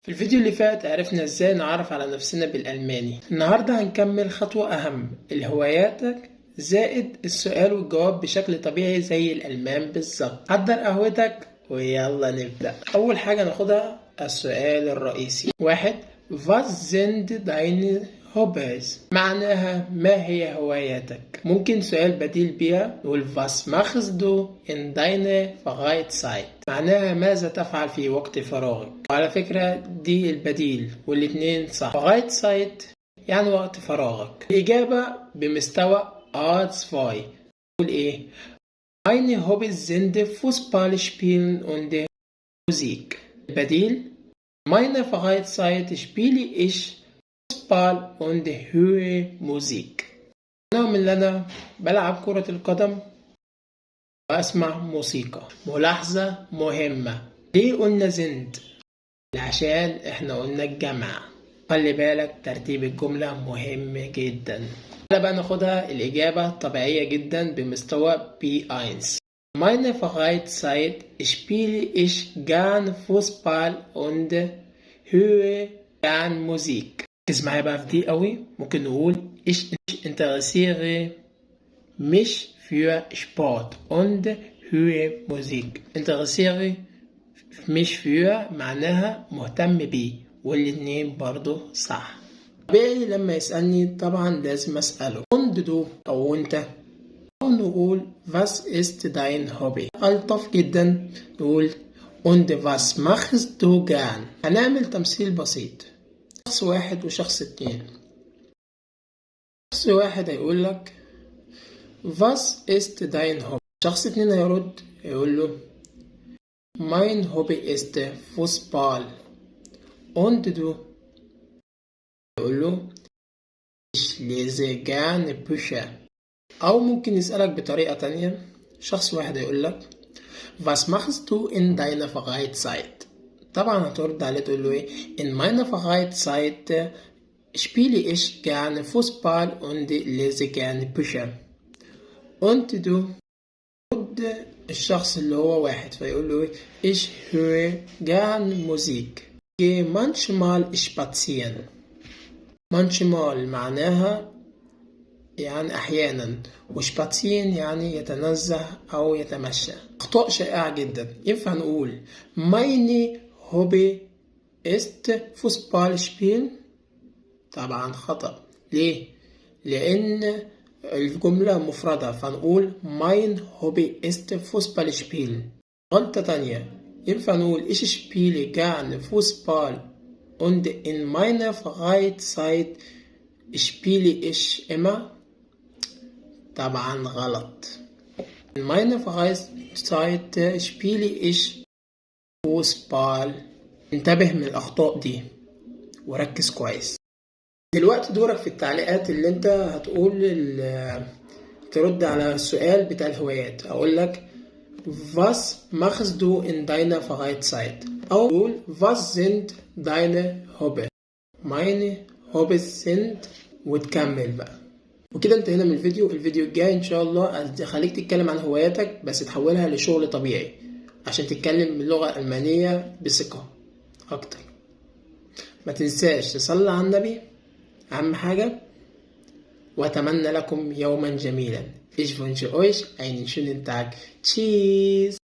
في الفيديو اللي فات عرفنا ازاي نعرف على نفسنا بالألماني. النهاردة هنكمل خطوة أهم، الهواياتك زائد السؤال والجواب بشكل طبيعي زي الألمان بالظبط. حضر قهوتك ويلا نبدأ. أول حاجة ناخدها السؤال الرئيسي. 1. Was sind deine Hobbys؟ معناها ما هي هواياتك؟ ممكن سؤال بديل بيها نقول Was machst du in deiner Freizeit؟ معناها ماذا تفعل في وقت فراغك؟ وعلى فكرة دي البديل والاتنين صح. Freizeit يعني وقت فراغك. الإجابة بمستوى A2. نقول إيه؟ Meine Hobbys sind Fußball spielen und Musik. البديل Meine Freizeit spiele ich Fußball und höre Musik. أنا من اللي أنا بلعب كرة القدم وأسمع موسيقى. ملاحظة مهمة، ليه قلنا زند؟ عشان إحنا قلنا الجمع. خلي بالك ترتيب الجملة مهم جدا. تعالى بقى ناخدها الإجابة طبيعية جدا بمستوى B1. Meine Freizeit spiele ich gern Fußball und höre gern Musik. ركز معايا بقى في دي قوي. ممكن نقول ich interessiere mich für Sport und höre Musik. interessiere mich für معناها مهتم بيه، والاتنين برضو صح. طبيعي لما يسألني طبعا لازم أسأله und du أو أنت، أو نقول was ist dein Hobby. ألطف جدا نقول und was machst du gern. هنعمل تمثيل بسيط، شخص واحد وشخص اتنين. شخص واحد هيقول لك was ist dein Hobby. شخص اتنين هيرد يقول له mein Hobby ist Fußball und du. يقول له ich lese gerne Bücher. أو ممكن يسألك بطريقة تانية. شخص واحد يقول لك was machst du in deiner Freizeit؟ طبعا هترد عليه تقول له ايه in meiner Freizeit spiele ich gerne Fußball und lese gerne Bücher. und du رد الشخص اللي هو واحد فيقول له ايه ich höre gerne Musik. gehe manchmal spazieren. manchmal معناها يعني أحيانا، وشباتين يعني يتنزه أو يتمشى. أخطاء شائعة جدا. ينفع نقول meine Hobby ist Fußball spielen؟ طبعا خطأ. ليه؟ لأن الجملة مفردة فنقول mein Hobby ist Fußball spielen. غلطة تانية، ينفع نقول ich spiele gerne Fußball und in meiner Freizeit spiele ich immer؟ طبعا غلط. In meiner Freizeit spiele ich Fußball. انتبه من الأخطاء دي وركز كويس. دلوقتي دورك في التعليقات اللي انت هتقول ترد على السؤال بتاع الهوايات. اقول لك was machst du in deiner Freizeit؟ او قول was sind deine Hobbys؟ meine Hobbys sind، وتكمل بقى. وكده انتهينا من الفيديو الجاي ان شاء الله هخليك تتكلم عن هواياتك بس تحولها لشغل طبيعي عشان تتكلم اللغة الألمانية بثقة اكتر. ما تنساش تصلي على النبي اهم حاجة، واتمنى لكم يوما جميلا. Ich wünsche euch einen schönen Tag. Tschüss.